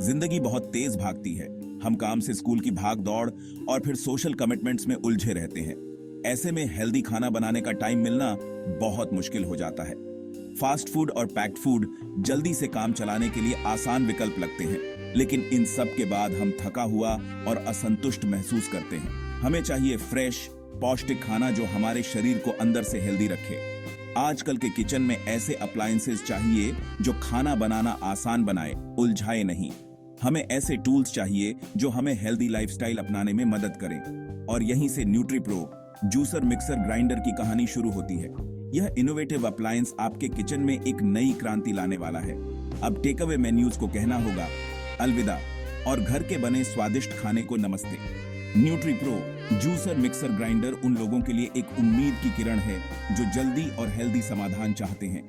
जिंदगी बहुत तेज भागती है। हम काम से स्कूल की भाग दौड़ और फिर सोशल कमिटमेंट्स में उलझे रहते हैं। ऐसे में हेल्दी खाना बनाने का टाइम मिलना बहुत मुश्किल हो जाता है। फास्ट फूड और पैक्ड फूड जल्दी से काम चलाने के लिए आसान विकल्प लगते हैं, लेकिन इन सब के बाद हम थका हुआ और असंतुष्ट महसूस करते हैं। हमें चाहिए फ्रेश, पौष्टिक खाना जो हमारे शरीर को अंदर से हेल्दी रखे। आजकल के किचन में ऐसे अप्लायंसेस चाहिए जो खाना बनाना आसान बनाए, उलझाए नहीं। हमें ऐसे टूल्स चाहिए जो हमें हेल्दी लाइफस्टाइल अपनाने में मदद करें। और यहीं से न्यूट्रीप्रो जूसर मिक्सर ग्राइंडर की कहानी शुरू होती है। यह इनोवेटिव अप्लायंस आपके किचन में एक नई क्रांति लाने वाला है। अब टेक अवे मेन्यूज को कहना होगा अलविदा और घर के बने स्वादिष्ट खाने को नमस्ते। न्यूट्रीप्रो जूसर मिक्सर ग्राइंडर उन लोगों के लिए एक उम्मीद की किरण है जो जल्दी और हेल्दी समाधान चाहते हैं।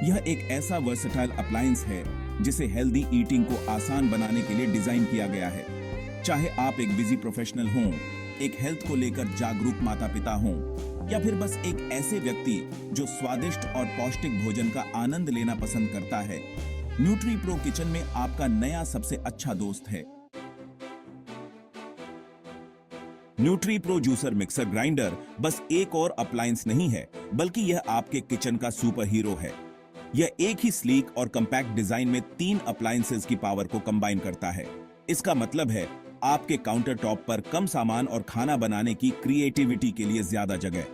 यह एक ऐसा वर्सेटाइल अप्लायंस है जिसे हेल्दी ईटिंग को आसान बनाने के लिए डिजाइन किया गया है। चाहे आप एक बिजी प्रोफेशनल हों, एक हेल्थ को लेकर जागरूक माता पिता हों, या फिर बस एक ऐसे व्यक्ति जो स्वादिष्ट और पौष्टिक भोजन का आनंद लेना पसंद करता है, न्यूट्रीप्रो किचन में आपका नया सबसे अच्छा दोस्त है। न्यूट्रीप्रो जूसर मिक्सर ग्राइंडर बस एक और अप्लायंस नहीं है, बल्कि यह आपके किचन का सुपर हीरो है। यह एक ही स्लीक और कंपैक्ट डिजाइन में 3 अप्लायंसेस की पावर को कंबाइन करता है। इसका मतलब है आपके काउंटर टॉप पर कम सामान और खाना बनाने की क्रिएटिविटी के लिए ज्यादा जगह।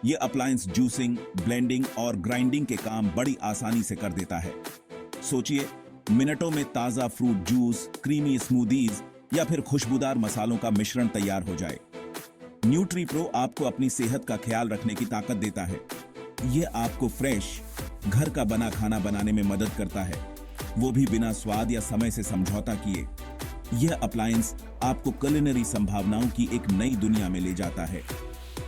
यह अप्लायंस जूसिंग, ब्लेंडिंग और ग्राइंडिंग के काम बड़ी आसानी से कर देता है। सोचिए, मिनटों में ताजा फ्रूट जूस, क्रीमी स्मूदीज या फिर खुशबूदार मसालों का मिश्रण तैयार हो जाए। न्यूट्रीप्रो आपको अपनी सेहत का ख्याल रखने की ताकत देता है। यह आपको फ्रेश, घर का बना खाना बनाने में मदद करता है, वो भी बिना स्वाद या समय से समझौता किए। यह अप्लायंस आपको कुलिनरी संभावनाओं की एक नई दुनिया में ले जाता है।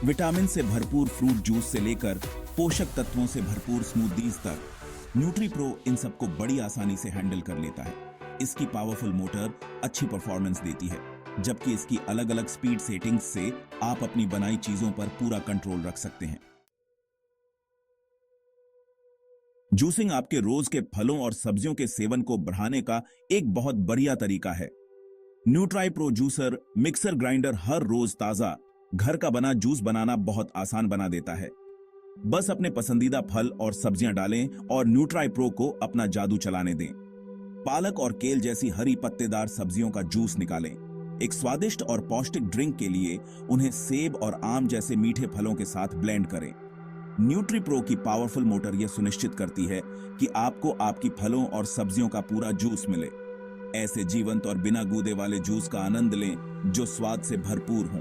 विटामिन से भरपूर फ्रूट जूस से लेकर पोषक तत्वों से भरपूर स्मूदीज तक, न्यूट्रीप्रो इन सबको बड़ी आसानी से हैंडल कर लेता है। इसकी पावरफुल मोटर अच्छी परफॉर्मेंस देती है, जबकि इसकी अलग अलग स्पीड सेटिंग्स से आप अपनी बनाई चीजों पर पूरा कंट्रोल रख सकते हैं। जूसिंग आपके रोज के फलों और सब्जियों के सेवन को बढ़ाने का एक बहुत बढ़िया तरीका है। न्यूट्रीप्रो जूसर मिक्सर ग्राइंडर हर रोज ताजा घर का बना जूस बनाना बहुत आसान बना देता है। बस अपने पसंदीदा फल और सब्जियां डालें और न्यूट्रीप्रो को अपना जादू चलाने दें। पालक और केल जैसी हरी पत्तेदार सब्जियों का जूस निकालें। एक स्वादिष्ट और पौष्टिक ड्रिंक के लिए उन्हें सेब और आम जैसे मीठे फलों के साथ ब्लेंड करें। न्यूट्रीप्रो की पावरफुल मोटर यह सुनिश्चित करती है कि आपको आपकी फलों और सब्जियों का पूरा जूस मिले। ऐसे जीवंत और बिना गूदे वाले जूस का आनंद लें जो स्वाद से भरपूर हों।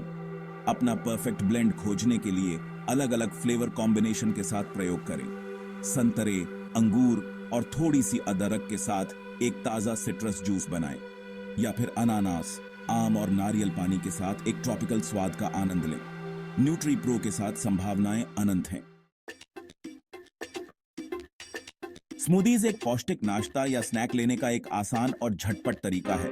अपना परफेक्ट ब्लेंड खोजने के लिए अलग अलग फ्लेवर कॉम्बिनेशन के साथ प्रयोग करें। संतरे, अंगूर और थोड़ी सी अदरक के साथ एक ताजा सिट्रस जूस बनाएं, या फिर अनानास, आम और नारियल पानी के साथ एक ट्रॉपिकल स्वाद का आनंद लें। न्यूट्रीप्रो के साथ संभावनाएं अनंत हैं। स्मूदीज एक पौष्टिक नाश्ता या स्नैक लेने का एक आसान और झटपट तरीका है।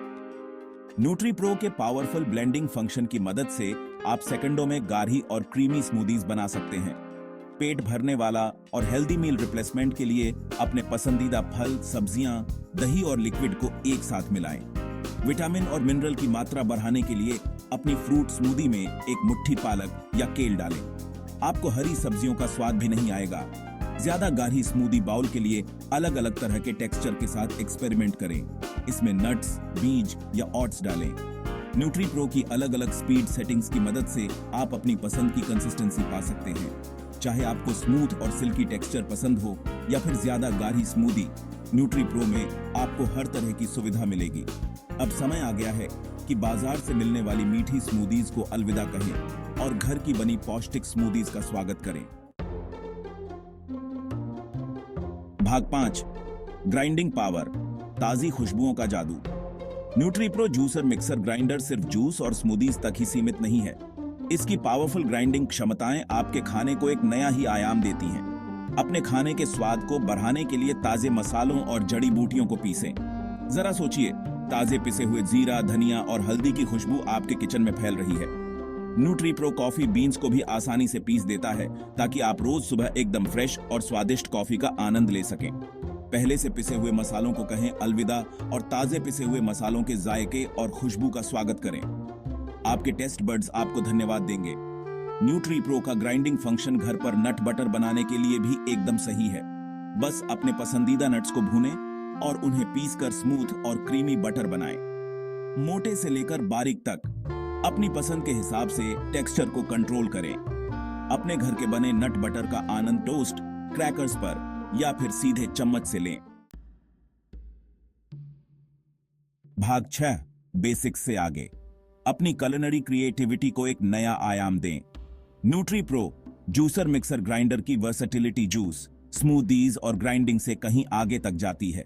न्यूट्रीप्रो के पावरफुल ब्लेंडिंग फंक्शन की मदद से आप सेकंडों में गाढ़ी और क्रीमी स्मूदीज बना सकते हैं। पेट भरने वाला और हेल्दी मील रिप्लेसमेंट के लिए अपने पसंदीदा फल, सब्जियां, दही और लिक्विड को एक साथ मिलाएं। विटामिन और मिनरल की मात्रा बढ़ाने के लिए अपनी फ्रूट स्मूदी में एक मुट्ठी पालक या केल डालें। आपको हरी सब्जियों का स्वाद भी नहीं आएगा। ज्यादा गाढ़ी स्मूदी बाउल के लिए अलग अलग तरह के टेक्सचर के साथ एक्सपेरिमेंट करें। इसमें नट्स, बीज या ओट्स डालें। न्यूट्रीप्रो की अलग अलग स्पीड सेटिंग्स की मदद से आप अपनी पसंद की कंसिस्टेंसी पा सकते हैं। चाहे आपको स्मूथ और सिल्की टेक्सचर पसंद हो या फिर ज्यादा गाढ़ी स्मूदी, न्यूट्रीप्रो में आपको हर तरह की सुविधा मिलेगी। अब समय आ गया है कि बाजार से मिलने वाली मीठी स्मूदीज को अलविदा कहें और घर की बनी पौष्टिक स्मूदीज का स्वागत करें। भाग 5, ग्राइंडिंग पावर, ताजी खुशबुओं का जादू। न्यूट्रीप्रो जूसर मिक्सर ग्राइंडर सिर्फ जूस और स्मूदीज तक ही सीमित नहीं है। इसकी पावरफुल ग्राइंडिंग क्षमताएं आपके खाने को एक नया ही आयाम देती हैं। अपने खाने के स्वाद को बढ़ाने के लिए ताजे मसालों और जड़ी बूटियों को पीसें। जरा सोचिए, ताजे पिसे हुए जीरा, धनिया और हल्दी की खुशबू आपके किचन में फैल रही है। न्यूट्रीप्रो कॉफी बीन्स को भी आसानी से पीस देता है ताकि आप रोज सुबह एकदम फ्रेश और स्वादिष्ट कॉफी का आनंद ले सकें। पहले से पिसे हुए मसालों को कहें अलविदा और ताजे पिसे हुए मसालों के जायके और खुशबू का स्वागत करें। आपके टेस्ट बड्स आपको धन्यवाद देंगे। न्यूट्री प्रो का ग्राइंडिंग फंक्शन घर पर नट बटर बनाने के लिए भी एकदम सही है। बस अपने पसंदीदा नट्स को भूनें और उन्हें पीसकर स्मूथ और क्रीमी बटर बनाएं। मोटे से लेकर बारीक तक अपनी पसंद के हिसाब से टेक्सचर को कंट्रोल करें। अपने घर के बने नट बटर का आनंद टोस्ट, क्रैकर्स पर या फिर सीधे चम्मच से लें। भाग 6, बेसिक्स से आगे। अपनी कुलिनरी क्रिएटिविटी को एक नया आयाम दें। Nutri Pro juicer mixer grinder की वर्सेटिलिटी जूस, स्मूदीज और ग्राइंडिंग से कहीं आगे तक जाती है।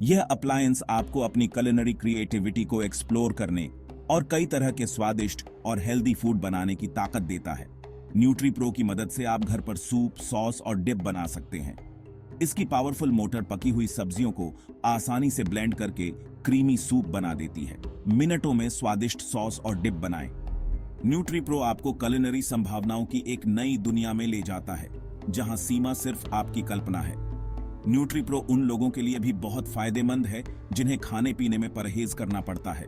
यह अप्लायंस आपको अपनी कुलिनरी क्रिएटिविटी को एक्सप्लोर करने और कई तरह के स्वादिष्ट और हेल्दी फूड बनाने की ताकत देता है। न्यूट्री प्रो की मदद से आप घर पर सूप, सॉस और डिप बना सकते हैं। इसकी पावरफुल मोटर पकी हुई सब्जियों को आसानी से ब्लेंड करके क्रीमी सूप बना देती है। मिनटों में स्वादिष्ट सॉस और डिप बनाएं। न्यूट्री प्रो आपको कुलिनरी संभावनाओं की एक नई दुनिया में ले जाता है, जहां सीमा सिर्फ आपकी कल्पना है। न्यूट्री प्रो उन लोगों के लिए भी बहुत फायदेमंद है जिन्हें खाने पीने में परहेज करना पड़ता है।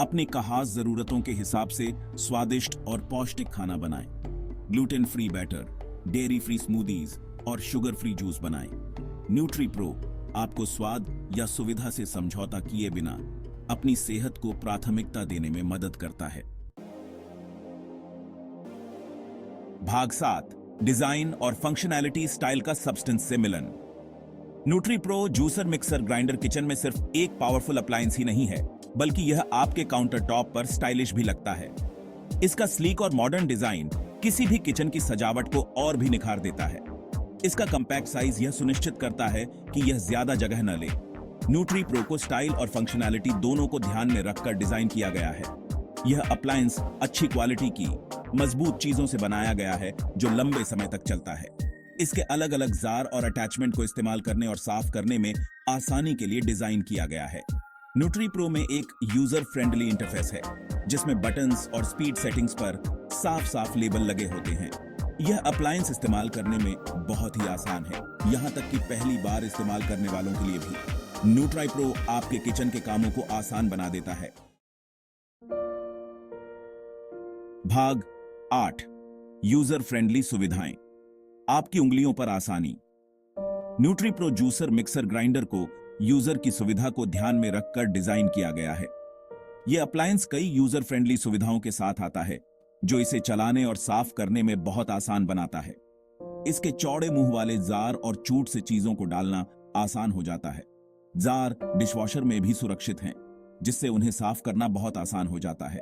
अपनी खास जरूरतों के हिसाब से स्वादिष्ट और पौष्टिक खाना बनाएं। Gluten free batter, dairy free smoothies और शुगर फ्री जूस बनाएं। न्यूट्री प्रो आपको स्वाद या सुविधा से समझौता किए बिना अपनी सेहत को प्राथमिकता देने में मदद करता है। भाग 7, डिजाइन और फंक्शनैलिटी स्टाइल का सब्सटेंस से मिलन। Nutri Pro juicer mixer grinder kitchen में सिर्फ एक पावरफुल अप्लायंस ही नहीं है, बल्कि यह आपके काउंटर टॉप पर स्टाइलिश भी लगता है। इसका स्लीक और मॉडर्न डिजाइन किसी भी किचन की सजावट को और भी निखार देता है। इसका कॉम्पैक्ट साइज यह सुनिश्चित करता है कि यह ज्यादा जगह न ले। न्यूट्री प्रो को स्टाइल और फंक्शनैलिटी दोनों को ध्यान में रखकर डिजाइन किया गया है। यह अप्लायंस अच्छी क्वालिटी की मजबूत चीजों से बनाया गया है जो लंबे समय तक चलता है। इसके अलग अलग जार और अटैचमेंट को इस्तेमाल करने और साफ करने में आसानी के लिए डिजाइन किया गया है। न्यूट्री प्रो में एक यूजर फ्रेंडली इंटरफेस है, जिसमें बटन्स और स्पीड सेटिंग्स पर साफ साफ लेबल लगे होते हैं। यह अप्लायंस इस्तेमाल करने में बहुत ही आसान है, यहां तक कि पहली बार इस्तेमाल करने वालों के लिए भी। न्यूट्री प्रो आपके किचन के कामों को आसान बना देता है। भाग 8, यूजर फ्रेंडली सुविधाएं। आपकी उंगलियों पर आसानी। Nutri Pro juicer mixer grinder को यूजर की सुविधा को ध्यान में रखकर डिजाइन किया गया है। यह अप्लायंस कई यूजर फ्रेंडली सुविधाओं के साथ आता है, जो इसे चलाने और साफ करने में बहुत आसान बनाता है। इसके चौड़े मुंह वाले जार और चूट से चीजों को डालना आसान हो जाता है। जार डिशवॉशर में भी सुरक्षित हैं, जिससे उन्हें साफ करना बहुत आसान हो जाता है।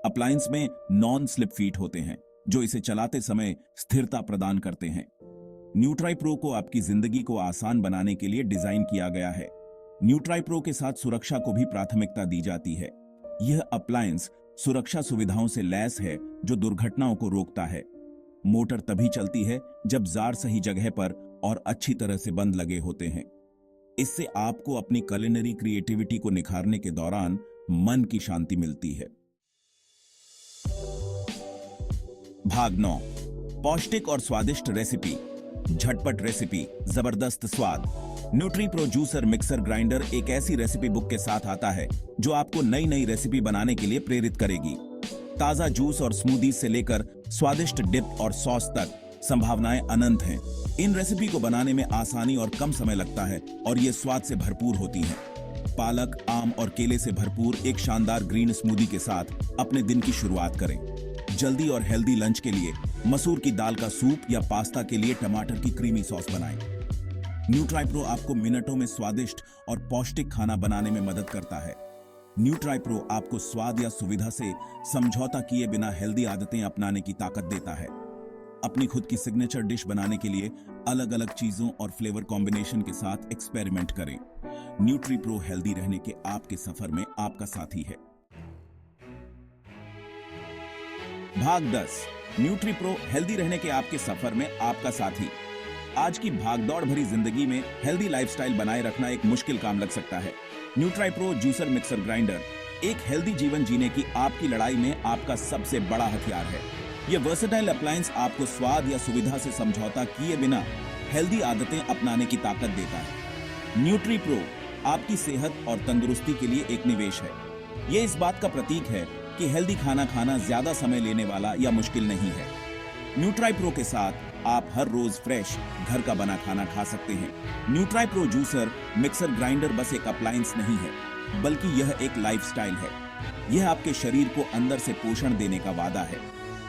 अप्लायंस में नॉन स्लिप फीट होते हैं, जो इसे चलाते समय स्थिरता प्रदान करते हैं। न्यूट्री प्रो को आपकी जिंदगी को आसान बनाने के लिए डिजाइन किया गया है। न्यूट्री प्रो के साथ सुरक्षा को भी प्राथमिकता दी जाती है। यह अप्लायंस सुरक्षा सुविधाओं से लैस है जो दुर्घटनाओं को रोकता है। मोटर तभी चलती है जब जार सही जगह पर और अच्छी तरह से बंद लगे होते हैं। इससे आपको अपनी कुलिनरी क्रिएटिविटी को निखारने के दौरान मन की शांति मिलती है। भाग 9, पौष्टिक और स्वादिष्ट रेसिपी। झटपट रेसिपी, जबरदस्त स्वाद। Nutri Pro juicer mixer grinder एक ऐसी रेसिपी बुक के साथ आता है जो आपको नई नई रेसिपी बनाने के लिए प्रेरित करेगी। ताजा जूस और स्मूदी से लेकर स्वादिष्ट डिप और सॉस तक संभावनाएं अनंत हैं। इन रेसिपी को बनाने में आसानी और कम समय लगता है और ये स्वाद से भरपूर होती हैं। पालक, आम और केले से भरपूर एक शानदार ग्रीन स्मूदी के साथ अपने दिन की शुरुआत करें। जल्दी और हेल्दी लंच के लिए मसूर की दाल का सूप या पास्ता के लिए टमाटर की क्रीमी सॉस बनाएं। न्यूट्री प्रो आपको मिनटों में स्वादिष्ट और पौष्टिक खाना बनाने में मदद करता है। न्यूट्री प्रो आपको स्वाद या सुविधा से समझौता किए बिना हेल्दी आदतें अपनाने की ताकत देता है। अपनी खुद की सिग्नेचर डिश बनाने के लिए अलग अलग चीजों और फ्लेवर कॉम्बिनेशन के साथ एक्सपेरिमेंट करें। न्यूट्री प्रो हेल्दी रहने के आपके सफर में आपका साथी है। भाग 10, न्यूट्री प्रो हेल्दी रहने के आपके सफर में आपका साथी। आज की भागदौड़ भरी जिंदगी में हेल्दी लाइफस्टाइल बनाए रखना एक मुश्किल काम लग सकता है। Nutri Pro juicer mixer grinder एक हेल्दी जीवन जीने की आपकी लड़ाई में आपका सबसे बड़ा हथियार है। यह वर्सेटाइल अप्लायंस आपको स्वाद या सुविधा से समझौता किए बिना हेल्दी आदतें अपनाने की ताकत देता है। न्यूट्री प्रो आपकी सेहत और तंदुरुस्ती के लिए एक निवेश है। ये इस बात का प्रतीक है कि हेल्दी खाना खाना ज्यादा समय लेने वाला या मुश्किल नहीं है। न्यूट्राई प्रो के साथ आप हर रोज फ्रेश घर का बना खाना खा सकते हैं। न्यूट्राई प्रो जूसर मिक्सर ग्राइंडर बस एक अप्लायंस नहीं है, बल्कि यह एक लाइफस्टाइल है। यह आपके शरीर को अंदर से पोषण देने का वादा है।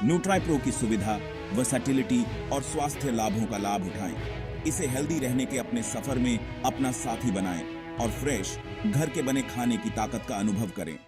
न्यूट्राई प्रो की सुविधा, वर्सेटिलिटी और स्वास्थ्य लाभों का लाभ उठाएं। इसे हेल्दी रहने के अपने सफर में अपना साथी बनाएं और फ्रेश घर के बने खाने की ताकत का अनुभव करें।